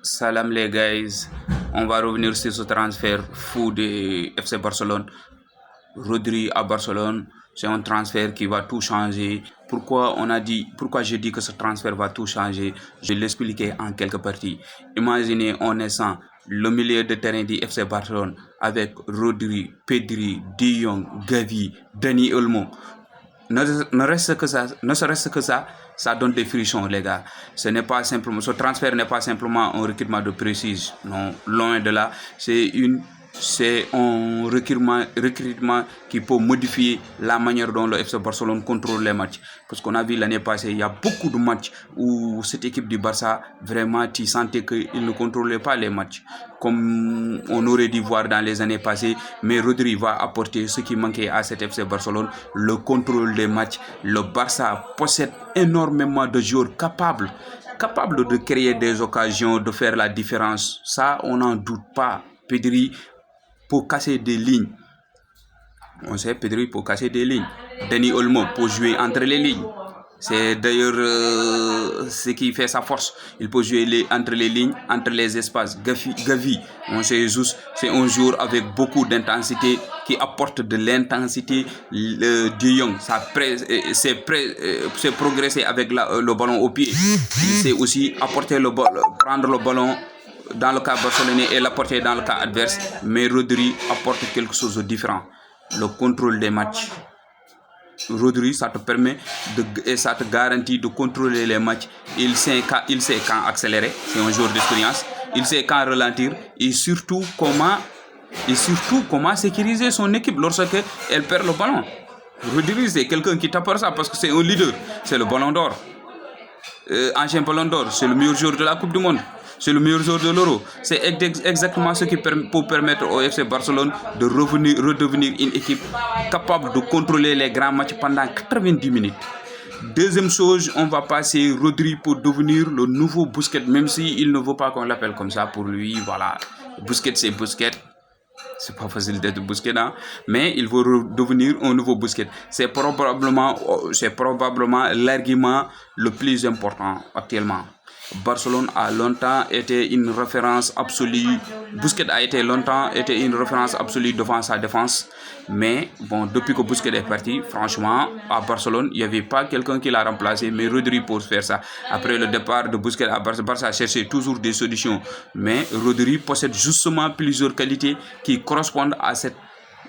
Salam les guys, on va revenir sur ce transfert fou de FC Barcelone. Rodri à Barcelone, c'est un transfert qui va tout changer. Pourquoi je dis que ce transfert va tout changer? Je vais l'expliquer en quelques parties. Imaginez, on est sans le milieu de terrain du FC Barcelone avec Rodri, Pedri, De Jong, Gavi, Dani Olmo. Ne serait-ce que ça donne des frissons, les gars. Ce transfert n'est pas simplement un recrutement de précise. Non, loin de là. C'est un recrutement qui peut modifier la manière dont le FC Barcelone contrôle les matchs. Parce qu'on a vu l'année passée, il y a beaucoup de matchs où cette équipe du Barça, vraiment, tu sentais qu'ils ne contrôlaient pas les matchs. Comme on aurait dû voir dans les années passées. Mais Rodri va apporter ce qui manquait à cet FC Barcelone, le contrôle des matchs. Le Barça possède énormément de joueurs capables de créer des occasions, de faire la différence. Ça, on n'en doute pas. Pedri pour casser des lignes. On sait Pedri pour casser des lignes. Dani Olmo pour jouer entre les lignes. C'est d'ailleurs ce qui fait sa force. Il peut jouer entre les lignes, entre les espaces. Gavi, on sait juste, c'est un joueur avec beaucoup d'intensité qui apporte de l'intensité. De Jong, c'est progresser avec le ballon au pied. Il sait aussi prendre le ballon dans le cas barcelonais et l'apporter dans le cas adverse. Mais Rodri apporte quelque chose de différent. Le contrôle des matchs. Rodri, ça te permet et ça te garantit de contrôler les matchs. Il sait quand accélérer, c'est un joueur d'expérience. Il sait quand ralentir et surtout comment sécuriser son équipe lorsque elle perd le ballon. Rodri, c'est quelqu'un qui tape ça parce que c'est un leader. C'est le ballon d'or. Ancien ballon d'or, c'est le meilleur joueur de la Coupe du Monde. C'est le meilleur joueur de l'Euro. C'est exactement ce qui peut permettre au FC Barcelone de redevenir une équipe capable de contrôler les grands matchs pendant 90 minutes. Deuxième chose, on va passer Rodri pour devenir le nouveau Busquets, même s'il ne veut pas qu'on l'appelle comme ça pour lui. Voilà, Busquets, c'est Busquets. C'est pas facile d'être Busquets, hein? Mais il veut devenir un nouveau Busquets. C'est probablement l'argument le plus important actuellement. Barcelone a longtemps été une référence absolue. Busquets a été longtemps une référence absolue devant sa défense. Mais bon, depuis que Busquets est parti, franchement, à Barcelone, il n'y avait pas quelqu'un qui l'a remplacé. Mais Rodri pour faire ça. Après le départ de Busquets à Barça a cherché toujours des solutions. Mais Rodri possède justement plusieurs qualités qui correspondent à cette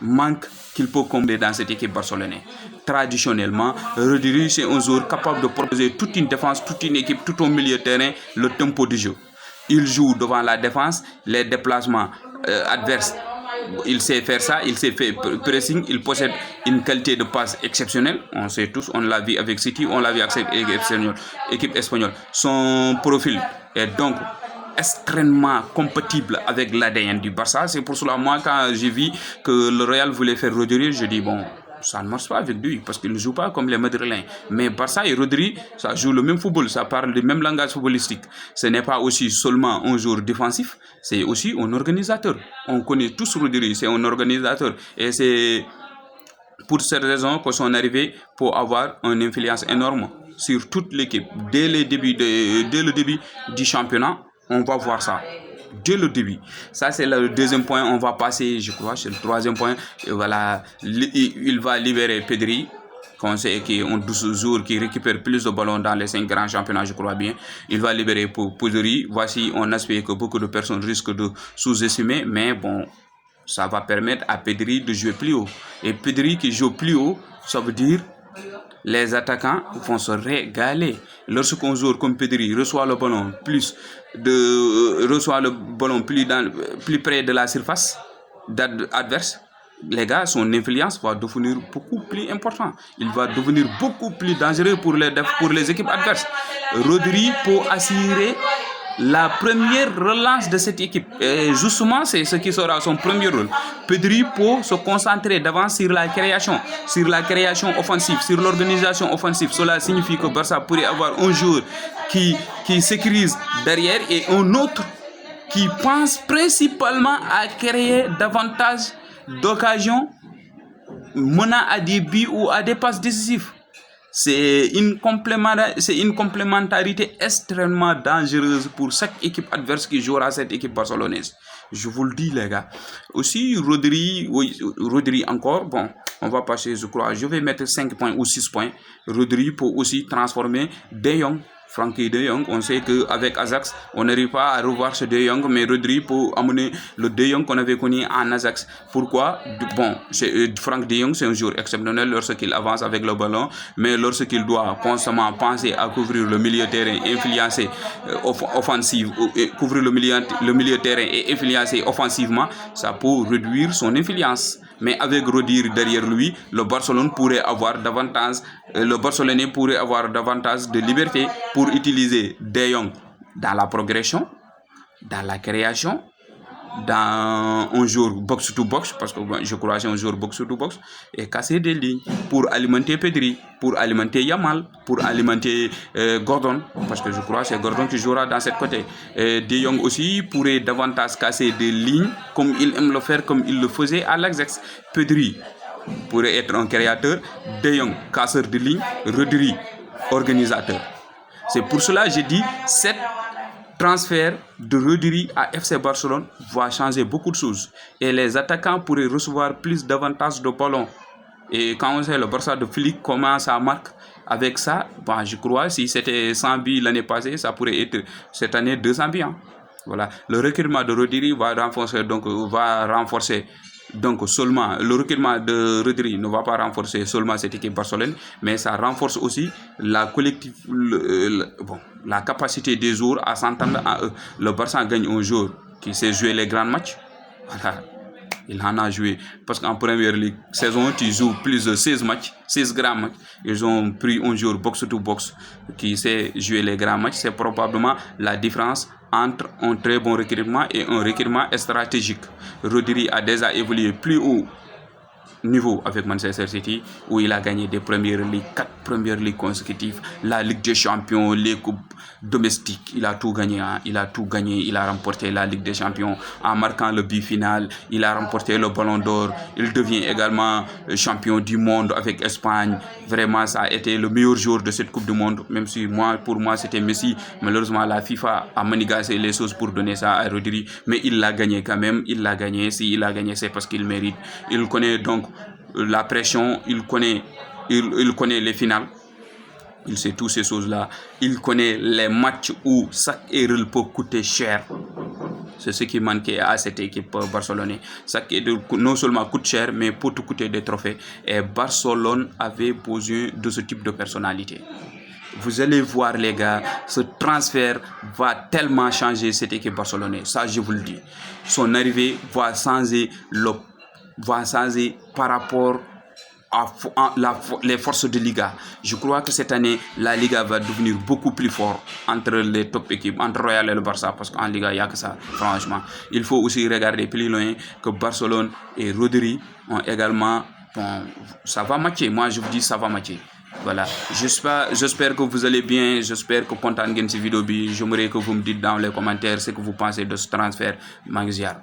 manque qu'il peut combler dans cette équipe barcelonaise. Traditionnellement, Rodri, c'est un joueur capable de proposer toute une défense, toute une équipe, tout au milieu de terrain, le tempo du jeu. Il joue devant la défense, les déplacements adverses. Il sait faire ça, il sait faire pressing, il possède une qualité de passe exceptionnelle. On sait tous, on l'a vu avec City, on l'a vu avec l'équipe espagnole. Son profil est donc extrêmement compatible avec l'ADN du Barça. C'est pour cela, moi, quand j'ai vu que le Real voulait faire Rodri, je dis bon, ça ne marche pas avec lui parce qu'il ne joue pas comme les Madrilènes. Mais Barça et Rodri, ça joue le même football, ça parle du même langage footballistique. Ce n'est pas aussi seulement un joueur défensif, c'est aussi un organisateur. On connaît tous Rodri, c'est un organisateur. Et c'est pour cette raison que son arrivée peut avoir une influence énorme sur toute l'équipe. Dès le début du championnat, on va voir ça. Dès le début. Ça, c'est le deuxième point. On va passer, je crois, sur le troisième point. Et voilà, il va libérer Pedri, qu'on sait qui est un 12 jours qui récupère plus de ballons dans les 5 grands championnats, je crois bien. Il va libérer pour Pedri. Voici un aspect que beaucoup de personnes risquent de sous-estimer. Mais bon, ça va permettre à Pedri de jouer plus haut. Et Pedri qui joue plus haut, ça veut dire les attaquants vont se régaler. Lorsqu'un joueur comme Pedri reçoit le ballon plus près de la surface adverse, les gars, son influence va devenir beaucoup plus importante. Il va devenir beaucoup plus dangereux pour les équipes adverses. Rodri peut assurer la première relance de cette équipe. Et justement, c'est ce qui sera son premier rôle. Pedri peut se concentrer d'avance sur la création offensive, sur l'organisation offensive. Cela signifie que Barça pourrait avoir un joueur qui sécurise derrière et un autre qui pense principalement à créer davantage d'occasions menant à des buts ou à des passes décisives. C'est une complémentarité extrêmement dangereuse pour chaque équipe adverse qui jouera cette équipe barcelonaise. Je vous le dis, les gars. Aussi, Rodri, oui, Rodri encore, bon, on va passer, je crois, je vais mettre 5 points ou 6 points. Rodri peut aussi transformer De Jong. Frankie De Jong, on sait qu'avec Ajax, on n'arrive pas à revoir ce De Jong, mais Rodri peut amener le De Jong qu'on avait connu en Ajax. Pourquoi? Bon, Frank De Jong, c'est un joueur exceptionnel lorsqu'il avance avec le ballon, mais lorsqu'il doit constamment penser à couvrir le milieu terrain, influencer couvrir le milieu terrain et influencer offensivement, ça peut réduire son influence. Mais avec Rodri derrière lui, le Barcelonais pourrait avoir davantage de liberté pour utiliser De Jong dans la progression, dans la création, dans un jour box-to-box, parce que je crois que c'est un jour box-to-box, et casser des lignes pour alimenter Pedri, pour alimenter Yamal, pour alimenter Gordon, parce que je crois que c'est Gordon qui jouera dans cette côté. De Jong aussi pourrait davantage casser des lignes, comme il aime le faire, comme il le faisait à l'Ajax. Pedri pourrait être un créateur, De Jong casseur de lignes, Rodri organisateur. C'est pour cela que j'ai dit cette transfert de Rodri à FC Barcelone va changer beaucoup de choses. Et les attaquants pourraient recevoir davantage de ballons. Et quand on sait le Barça de Flick, comment ça marque avec ça, bon, je crois si c'était 100 buts l'année passée, ça pourrait être cette année 200 buts. Hein. Voilà. Le recrutement de Rodri va renforcer seulement le recrutement de Rodri ne va pas renforcer seulement cette équipe barcelonaise, mais ça renforce aussi la capacité des joueurs à s'entendre à eux. Le Barça gagne un jour qui sait jouer les grands matchs. Voilà. Il en a joué parce qu'en première ligue saison, tu joues plus de 16 matchs, 16 grands matchs. Ils ont pris un joueur box-to-box qui sait jouer les grands matchs. C'est probablement la différence entre un très bon recrutement et un recrutement stratégique. Rodri a déjà évolué plus haut niveau avec Manchester City, où il a gagné des premières ligues, 4 premières ligues consécutives, la Ligue des Champions, les coupes domestiques, il a tout gagné, hein. Il a remporté la Ligue des Champions en marquant le but final, il a remporté le Ballon d'Or, il devient également champion du monde avec Espagne. Vraiment, ça a été le meilleur joueur de cette Coupe du Monde, même si pour moi c'était Messi. Malheureusement, la FIFA a manigancé les choses pour donner ça à Rodri, mais il l'a gagné quand même, il l'a gagné. Si il a gagné, c'est parce qu'il mérite. Il connaît donc la pression, il connaît les finales, il sait toutes ces choses-là, il connaît les matchs où chaque erreur peut coûter cher. C'est ce qui manquait à cette équipe barcelonaise. Chaque erreur non seulement coûte cher, mais peut te coûter des trophées. Et Barcelone avait besoin de ce type de personnalité. Vous allez voir les gars, ce transfert va tellement changer cette équipe barcelonaise. Ça, je vous le dis. Son arrivée va changer par rapport à les forces de Liga. Je crois que cette année, la Liga va devenir beaucoup plus forte entre les top équipes, entre Real et le Barça, parce qu'en Liga, il n'y a que ça, franchement. Il faut aussi regarder plus loin que Barcelone et Rodri ont également... Bon, ça va matcher. Moi, je vous dis, ça va matcher. Voilà, j'espère que vous allez bien, j'espère que content de cette vidéo. J'aimerais que vous me dites dans les commentaires ce que vous pensez de ce transfert. Magziar.